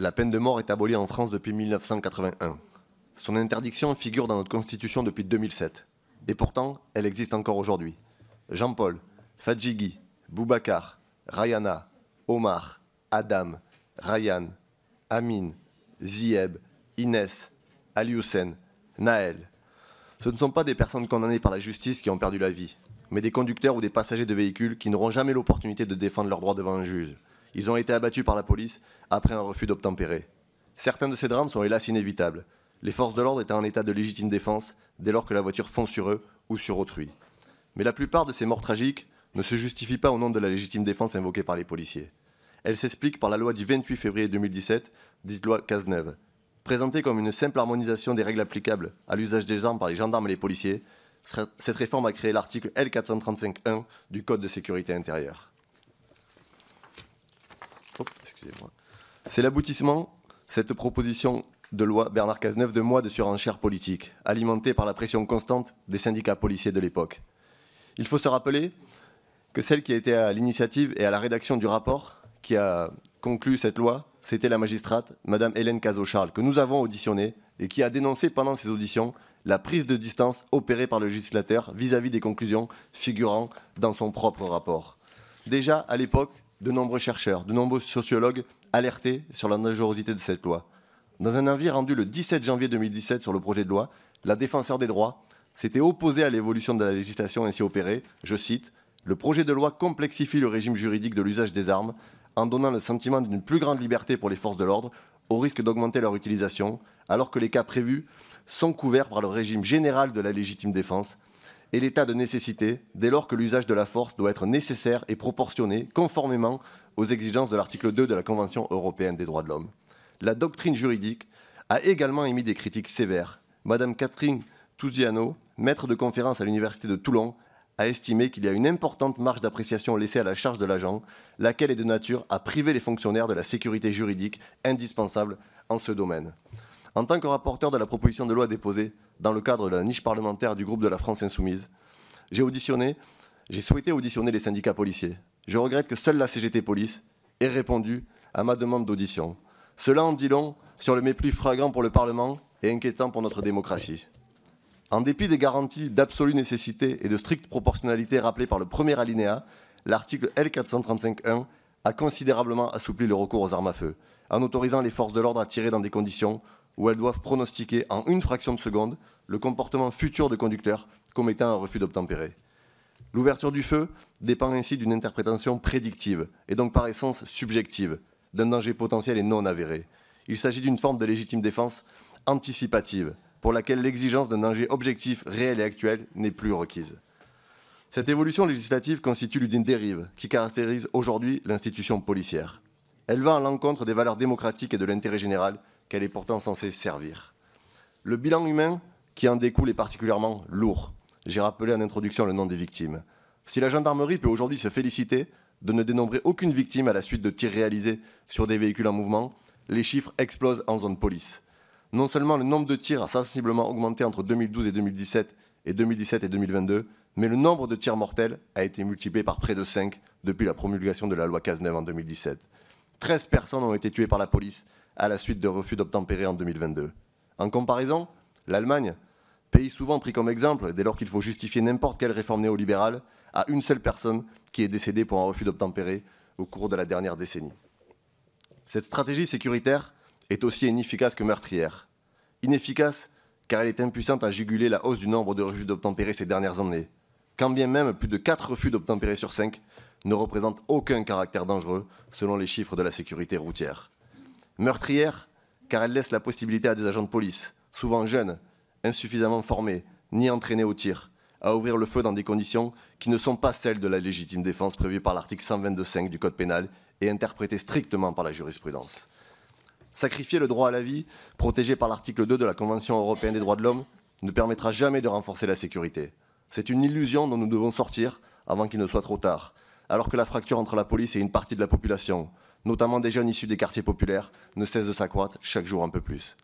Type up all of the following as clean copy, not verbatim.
La peine de mort est abolie en France depuis 1981. Son interdiction figure dans notre Constitution depuis 2007. Et pourtant, elle existe encore aujourd'hui. Jean-Paul, Fadjigui, Boubacar, Rayana, Omar, Adam, Ryan, Amin, Zieb, Inès, Ali Hussein, Naël. Ce ne sont pas des personnes condamnées par la justice qui ont perdu la vie, mais des conducteurs ou des passagers de véhicules qui n'auront jamais l'opportunité de défendre leurs droits devant un juge. Ils ont été abattus par la police après un refus d'obtempérer. Certains de ces drames sont hélas inévitables, les forces de l'ordre étant en état de légitime défense dès lors que la voiture fonce sur eux ou sur autrui. Mais la plupart de ces morts tragiques ne se justifient pas au nom de la légitime défense invoquée par les policiers. Elle s'explique par la loi du 28 février 2017, dite loi Cazeneuve. Présentée comme une simple harmonisation des règles applicables à l'usage des armes par les gendarmes et les policiers, cette réforme a créé l'article L435-1 du Code de sécurité intérieure. C'est l'aboutissement, cette proposition de loi Bernard Cazeneuve, de mois de surenchère politique, alimentée par la pression constante des syndicats policiers de l'époque. Il faut se rappeler que celle qui a été à l'initiative et à la rédaction du rapport qui a conclu cette loi, c'était la magistrate, Madame Hélène Cazot-Charles, que nous avons auditionnée et qui a dénoncé pendant ces auditions la prise de distance opérée par le législateur vis-à-vis des conclusions figurant dans son propre rapport. Déjà, à l'époque, de nombreux chercheurs, de nombreux sociologues alertaient sur la dangerosité de cette loi. Dans un avis rendu le 17 janvier 2017 sur le projet de loi, la défenseure des droits s'était opposée à l'évolution de la législation ainsi opérée. Je cite, « Le projet de loi complexifie le régime juridique de l'usage des armes en donnant le sentiment d'une plus grande liberté pour les forces de l'ordre au risque d'augmenter leur utilisation, alors que les cas prévus sont couverts par le régime général de la légitime défense et l'état de nécessité, dès lors que l'usage de la force doit être nécessaire et proportionné, conformément aux exigences de l'article 2 de la Convention européenne des droits de l'homme. » La doctrine juridique a également émis des critiques sévères. Madame Catherine Touziano, maître de conférence à l'Université de Toulon, a estimé qu'il y a une importante marge d'appréciation laissée à la charge de l'agent, laquelle est de nature à priver les fonctionnaires de la sécurité juridique indispensable en ce domaine. En tant que rapporteur de la proposition de loi déposée dans le cadre de la niche parlementaire du groupe de la France Insoumise, j'ai souhaité auditionner les syndicats policiers. Je regrette que seule la CGT Police ait répondu à ma demande d'audition. Cela en dit long sur le mépris flagrant pour le Parlement et inquiétant pour notre démocratie. En dépit des garanties d'absolue nécessité et de stricte proportionnalité rappelées par le premier alinéa, l'article L435-1 a considérablement assoupli le recours aux armes à feu, en autorisant les forces de l'ordre à tirer dans des conditions où elles doivent pronostiquer en une fraction de seconde le comportement futur de conducteur commettant un refus d'obtempérer. L'ouverture du feu dépend ainsi d'une interprétation prédictive et donc par essence subjective d'un danger potentiel et non avéré. Il s'agit d'une forme de légitime défense anticipative pour laquelle l'exigence d'un danger objectif, réel et actuel n'est plus requise. Cette évolution législative constitue l'une des dérives qui caractérise aujourd'hui l'institution policière. Elle va à l'encontre des valeurs démocratiques et de l'intérêt général qu'elle est pourtant censée servir. Le bilan humain qui en découle est particulièrement lourd. J'ai rappelé en introduction le nom des victimes. Si la gendarmerie peut aujourd'hui se féliciter de ne dénombrer aucune victime à la suite de tirs réalisés sur des véhicules en mouvement, les chiffres explosent en zone police. Non seulement le nombre de tirs a sensiblement augmenté entre 2012 et 2017 et 2017 et 2022, mais le nombre de tirs mortels a été multiplié par près de 5 depuis la promulgation de la loi Cazeneuve en 2017. 13 personnes ont été tuées par la police à la suite de refus d'obtempérer en 2022. En comparaison, l'Allemagne, pays souvent pris comme exemple dès lors qu'il faut justifier n'importe quelle réforme néolibérale, a une seule personne qui est décédée pour un refus d'obtempérer au cours de la dernière décennie. Cette stratégie sécuritaire est aussi inefficace que meurtrière. Inefficace car elle est impuissante à juguler la hausse du nombre de refus d'obtempérer ces dernières années, quand bien même plus de 4 refus d'obtempérer sur 5 ne représentent aucun caractère dangereux selon les chiffres de la sécurité routière. Meurtrière car elle laisse la possibilité à des agents de police, souvent jeunes, insuffisamment formés, ni entraînés au tir, à ouvrir le feu dans des conditions qui ne sont pas celles de la légitime défense prévue par l'article 122.5 du Code pénal et interprétée strictement par la jurisprudence. Sacrifier le droit à la vie, protégé par l'article 2 de la Convention européenne des droits de l'homme, ne permettra jamais de renforcer la sécurité. C'est une illusion dont nous devons sortir avant qu'il ne soit trop tard, alors que la fracture entre la police et une partie de la population, notamment des jeunes issus des quartiers populaires, ne cesse de s'accroître chaque jour un peu plus.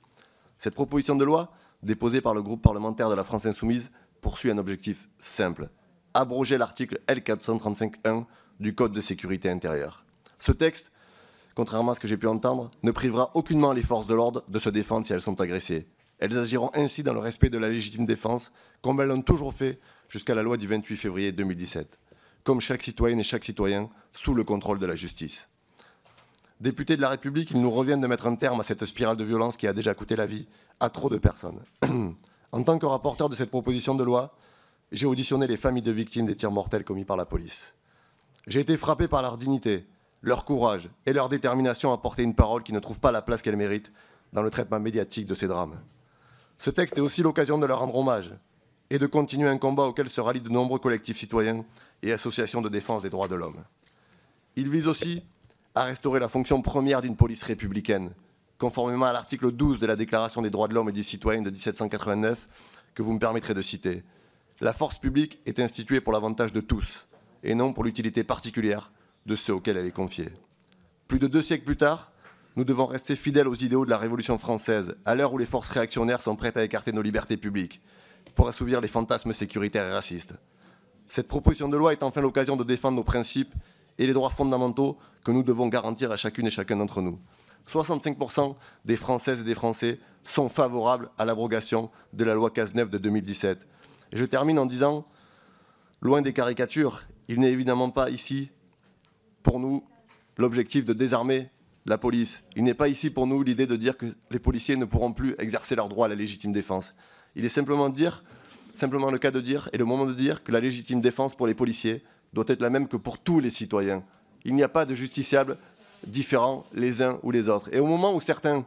Cette proposition de loi, déposée par le groupe parlementaire de la France Insoumise, poursuit un objectif simple, abroger l'article L435-1 du Code de sécurité intérieure. Ce texte contrairement à ce que j'ai pu entendre, ne privera aucunement les forces de l'ordre de se défendre si elles sont agressées. Elles agiront ainsi dans le respect de la légitime défense, comme elles l'ont toujours fait jusqu'à la loi du 28 février 2017, comme chaque citoyenne et chaque citoyen, sous le contrôle de la justice. Députés de la République, il nous revient de mettre un terme à cette spirale de violence qui a déjà coûté la vie à trop de personnes. En tant que rapporteur de cette proposition de loi, j'ai auditionné les familles de victimes des tirs mortels commis par la police. J'ai été frappé par leur dignité, leur courage et leur détermination à porter une parole qui ne trouve pas la place qu'elle mérite dans le traitement médiatique de ces drames. Ce texte est aussi l'occasion de leur rendre hommage et de continuer un combat auquel se rallient de nombreux collectifs citoyens et associations de défense des droits de l'homme. Il vise aussi à restaurer la fonction première d'une police républicaine, conformément à l'article 12 de la Déclaration des droits de l'homme et du citoyen de 1789, que vous me permettrez de citer. La force publique est instituée pour l'avantage de tous, et non pour l'utilité particulière de ceux auxquels elle est confiée. Plus de 2 siècles plus tard, nous devons rester fidèles aux idéaux de la Révolution française, à l'heure où les forces réactionnaires sont prêtes à écarter nos libertés publiques, pour assouvir les fantasmes sécuritaires et racistes. Cette proposition de loi est enfin l'occasion de défendre nos principes et les droits fondamentaux que nous devons garantir à chacune et chacun d'entre nous. 65% des Françaises et des Français sont favorables à l'abrogation de la loi Cazeneuve de 2017. Et je termine en disant, loin des caricatures, il n'est évidemment pas ici, pour nous, l'objectif de désarmer la police. Il n'est pas ici pour nous l'idée de dire que les policiers ne pourront plus exercer leur droit à la légitime défense. Il est simplement le cas de dire, et le moment de dire, que la légitime défense pour les policiers doit être la même que pour tous les citoyens. Il n'y a pas de justiciables différents les uns ou les autres. Et au moment où certains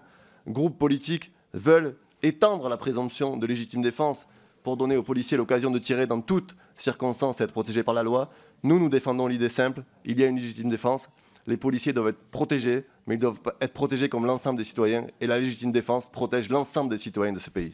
groupes politiques veulent étendre la présomption de légitime défense pour donner aux policiers l'occasion de tirer dans toutes circonstances et être protégés par la loi, nous défendons l'idée simple, il y a une légitime défense, les policiers doivent être protégés, mais ils doivent être protégés comme l'ensemble des citoyens, et la légitime défense protège l'ensemble des citoyens de ce pays.